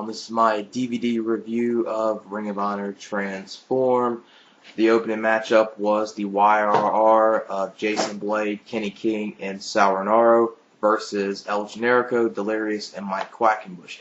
This is my DVD review of Ring of Honor Transform. The opening matchup was the YRR of Jason Blade, Kenny King, and Rinuaro versus El Generico, Delirious, and Mike Quackenbush.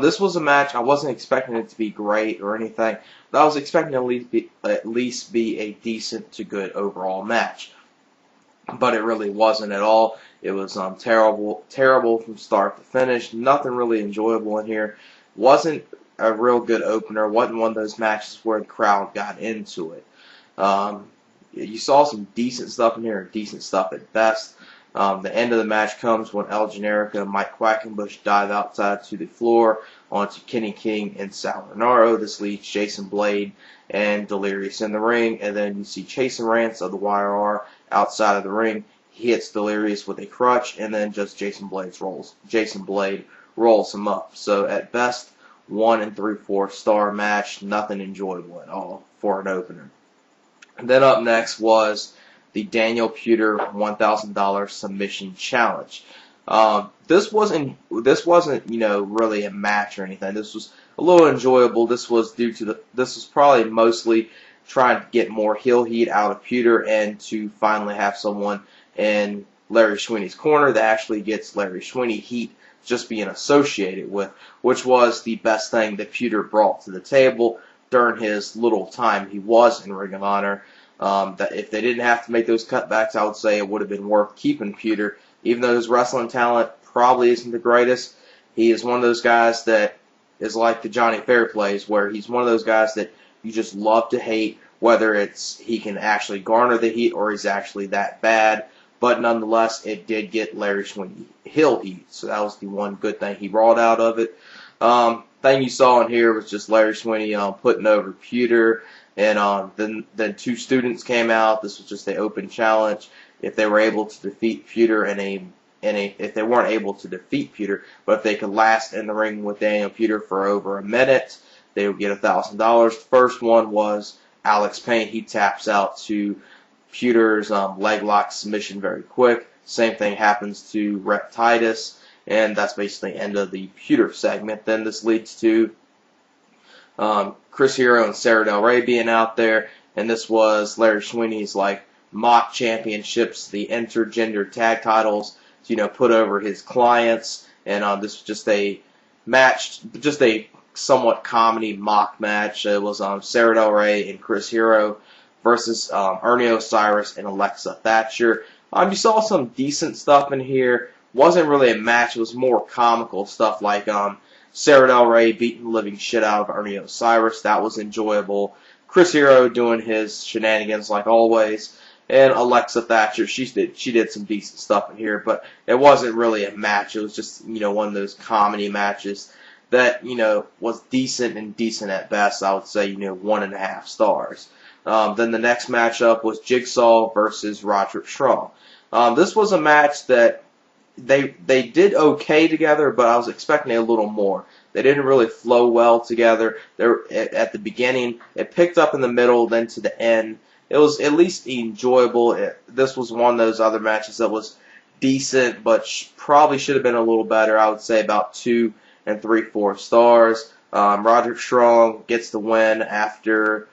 This was a match I wasn't expecting it to be great or anything, but I was expecting it at least be a decent to good overall match. But it really wasn't at all. It was terrible from start to finish. Nothing really enjoyable in here. Wasn't a real good opener. Wasn't one of those matches where the crowd got into it. You saw some decent stuff in here, decent stuff at best. The end of the match comes when El Generico and Mike Quackenbush dive outside to the floor onto Kenny King and Rinuaro. This leaves Jason Blade and Delirious in the ring, and then you see Chasing Rance of the YRR outside of the ring. He hits Delirious with a crutch, and then just Jason Blade rolls him up. So at best, 1 3/4 star match, nothing enjoyable at all for an opener. And then up next was the Daniel Puder $1,000 submission challenge. This wasn't really a match or anything. This was a little enjoyable. This was probably mostly trying to get more heel heat out of Puder and to finally have someone in Larry Sweeney's corner that actually gets Larry Sweeney heat just being associated with, which was the best thing that Puder brought to the table during his little time he was in Ring of Honor. That if they didn't have to make those cutbacks, I would say it would have been worth keeping Puder, even though his wrestling talent probably isn't the greatest. He is one of those guys that is like the Johnny Fairplays, where he's one of those guys that you just love to hate, whether it's he can actually garner the heat or he's actually that bad. But nonetheless, it did get Larry Sweeney heel heat, so that was the one good thing he brought out of it. Thing you saw in here was just Larry Sweeney putting over Puder, and then two students came out. This was just an open challenge. If they were able to defeat Puder if they weren't able to defeat Puder, but if they could last in the ring with Daniel Puder for over a minute, they would get $1,000. The first one was Alex Payne. He taps out to Puder's leg lock submission very quick. Same thing happens to Rep Titus, and that's basically the end of the Puder segment. Then this leads to Chris Hero and Sara Del Rey being out there, and this was Larry Sweeney's mock championships, the intergender tag titles, to put over his clients, and this was just a match, just a somewhat comedy mock match. It was Sara Del Rey and Chris Hero versus Ernie, Osiris, and Alexa Thatcher. You saw some decent stuff in here. Wasn't really a match. It was more comical stuff like Sara Del Rey beating the living shit out of Ernie Osiris. That was enjoyable. Chris Hero doing his shenanigans like always. And Alexa Thatcher, she did some decent stuff in here, but it wasn't really a match. It was just, one of those comedy matches that, was decent and decent at best. I would say, 1.5 stars. Then the next matchup was Jigsaw versus Roderick Strong. This was a match that they did okay together, but I was expecting a little more. They didn't really flow well together. At the beginning, it picked up in the middle, then to the end. It was at least enjoyable. This was one of those other matches that was decent, but probably should have been a little better. I would say about 2 3/4 stars. Roderick Strong gets the win after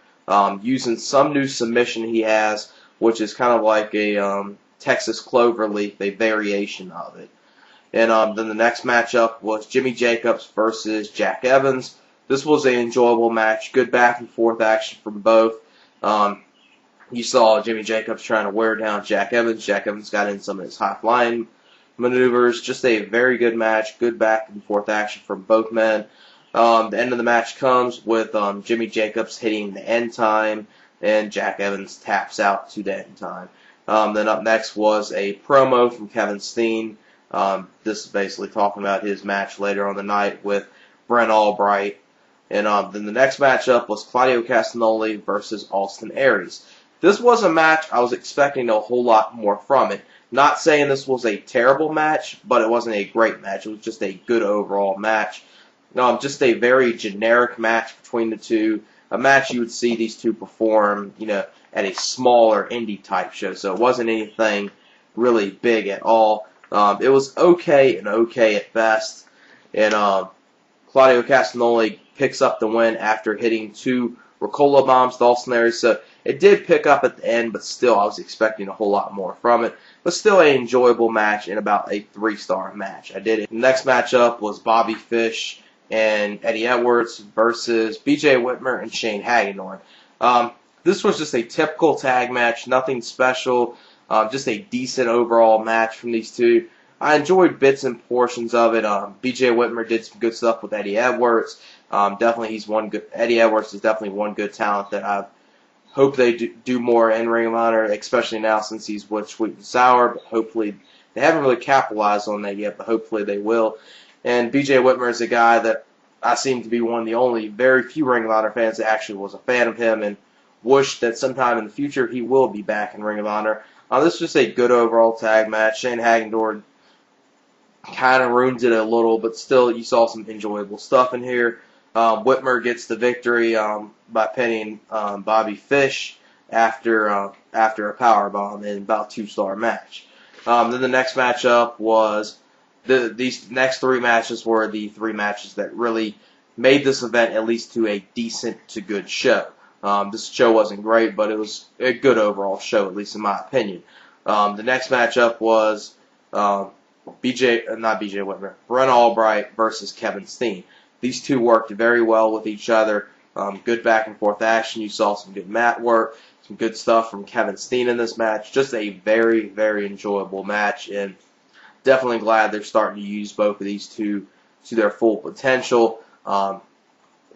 using some new submission he has, which is kind of like a Texas Cloverleaf, a variation of it. And then the next matchup was Jimmy Jacobs versus Jack Evans. This was an enjoyable match, good back and forth action from both. You saw Jimmy Jacobs trying to wear down Jack Evans. Jack Evans got in some of his high-flying maneuvers. Just a very good match, good back and forth action from both men. The end of the match comes with Jimmy Jacobs hitting the end time, and Jack Evans taps out to the end time. Then up next was a promo from Kevin Steen. This is basically talking about his match later on the night with Brent Albright. And then the next matchup was Claudio Castagnoli versus Austin Aries. This was a match I was expecting a whole lot more from it. Not saying this was a terrible match, but it wasn't a great match. It was just a good overall match. Just a very generic match between the two. A match you would see these two perform, at a smaller indie type show. So it wasn't anything really big at all. It was okay and okay at best. And Claudio Castagnoli picks up the win after hitting 2 Ricola bombs to Austin Aries. So it did pick up at the end, but still I was expecting a whole lot more from it. But still an enjoyable match and about a 3-star match. I did it. The next matchup was Bobby Fish and Eddie Edwards versus BJ Whitmer and Shane Hagadorn. This was just a typical tag match, nothing special, just a decent overall match from these two. I enjoyed bits and portions of it. BJ Whitmer did some good stuff with Eddie Edwards. Definitely, he's one good. Eddie Edwards is definitely one good talent that I hope they do more in Ring of Honor, especially now since he's with Sweet and Sour. But hopefully, they haven't really capitalized on that yet, but hopefully they will. And BJ Whitmer is a guy that I seem to be one of the only very few Ring of Honor fans that actually was a fan of him and wish that sometime in the future he will be back in Ring of Honor. This was just a good overall tag match. Shane Hagadorn kind of ruins it a little, but still you saw some enjoyable stuff in here. Whitmer gets the victory by pinning Bobby Fish after a powerbomb in about a 2-star match. Then the next matchup was these next 3 matches were the 3 matches that really made this event at least to a decent to good show. This show wasn't great, but it was a good overall show, at least in my opinion. The next matchup was not BJ Whitmer, Brent Albright versus Kevin Steen. These two worked very well with each other. Good back and forth action. You saw some good mat work, some good stuff from Kevin Steen in this match. Just a very, very enjoyable match, and definitely glad they're starting to use both of these two to their full potential.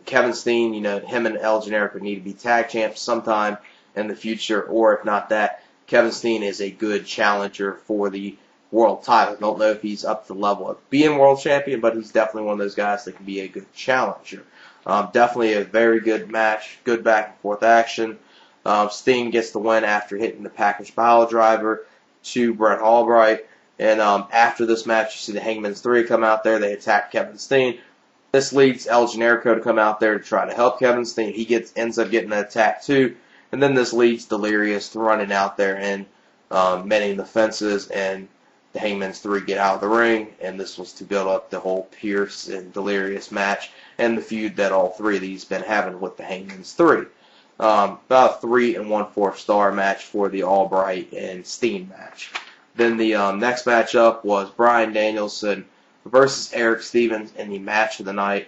Kevin Steen, him and El Generico need to be tag champs sometime in the future, or if not that, Kevin Steen is a good challenger for the world title. I don't know if he's up to the level of being world champion, but he's definitely one of those guys that can be a good challenger. Definitely a very good match, good back and forth action. Steen gets the win after hitting the package pile driver to Brent Albright. And after this match, you see the Hangman's 3 come out there. They attack Kevin Steen. This leads El Generico to come out there to try to help Kevin Steen. He ends up getting an attack too. And then this leads Delirious to running out there and mending the fences, and the Hangman's 3 get out of the ring, and this was to build up the whole Pierce and Delirious match and the feud that all 3 of these been having with the Hangman's 3. About a 3 1/4 star match for the Albright and Steen match. Then the next matchup was Bryan Danielson versus Erick Stevens in the match of the night.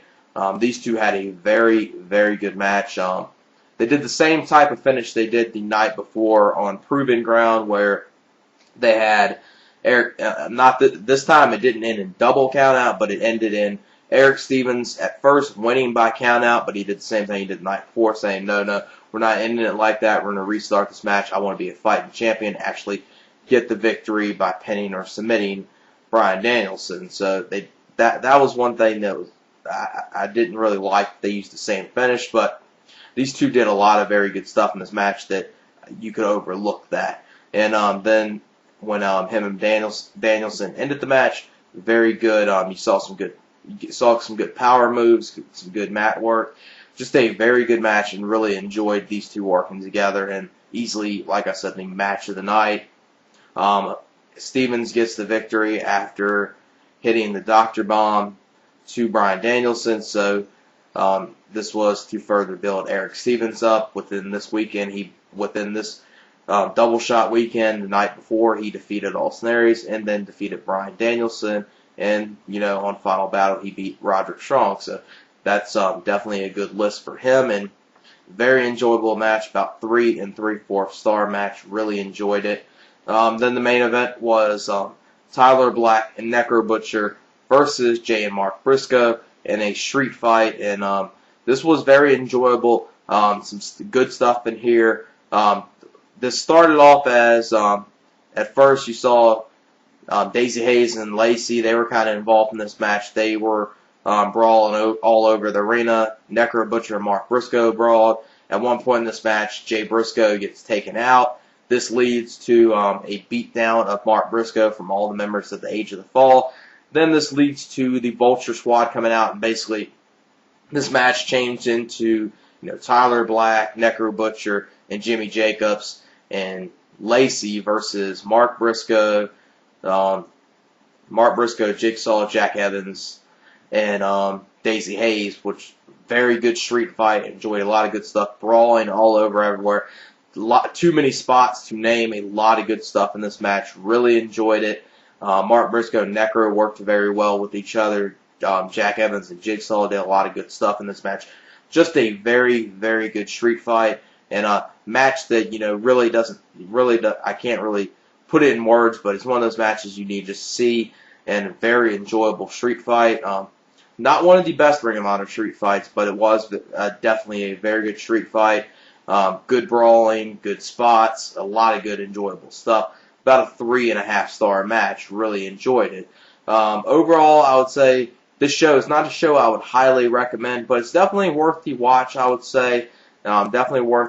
These two had a very, very good match. They did the same type of finish they did the night before on Proven Ground, where they had Eric. This time it didn't end in double countout, but it ended in Erick Stevens at first winning by countout, but he did the same thing he did the night before, saying, no, we're not ending it like that. We're going to restart this match. I want to be a fighting champion, actually get the victory by pinning or submitting Bryan Danielson. So that was one thing that was I didn't really like. They used the same finish, but these two did a lot of very good stuff in this match that you could overlook that. And then when him and Danielson ended the match, very good. You saw some good power moves, some good mat work. Just a very good match, and really enjoyed these two working together. And easily, like I said, the match of the night. Stevens gets the victory after hitting the Dr. Bomb to Bryan Danielson. So this was to further build Erick Stevens up within this weekend. Within this double shot weekend, the night before, he defeated Austin Aries and then defeated Bryan Danielson. And, on Final Battle, he beat Roderick Strong. So that's definitely a good list for him. And very enjoyable match, about 3 3/4 star match. Really enjoyed it. Then the main event was Tyler Black and Necro Butcher versus Jay and Mark Briscoe in a street fight. And this was very enjoyable. Some good stuff in here. This started off as, at first you saw Daisy Hayes and Lacey. They were kind of involved in this match. They were brawling all over the arena. Necro Butcher and Mark Briscoe brawled. At one point in this match, Jay Briscoe gets taken out. This leads to a beatdown of Mark Briscoe from all the members of the Age of the Fall. Then this leads to the Vulture Squad coming out, and basically this match changed into Tyler Black, Necro Butcher, and Jimmy Jacobs, and Lacey versus Mark Briscoe, Jigsaw, Jack Evans, and Daisy Hayes, which very good street fight. Enjoyed a lot of good stuff, brawling all over everywhere. Too many spots to name. A lot of good stuff in this match. Really enjoyed it. Mark Briscoe and Necro worked very well with each other. Jack Evans and Jigsaw did a lot of good stuff in this match. Just a very, very good street fight, and a match that, I can't really put it in words, but it's one of those matches you need to see, and a very enjoyable street fight. Not one of the best Ring of Honor street fights, but it was definitely a very good street fight. Good brawling, good spots, a lot of good enjoyable stuff. About a 3.5-star match. Really enjoyed it. Overall, I would say this show is not a show I would highly recommend, but it's definitely worth the watch, I would say. Definitely worth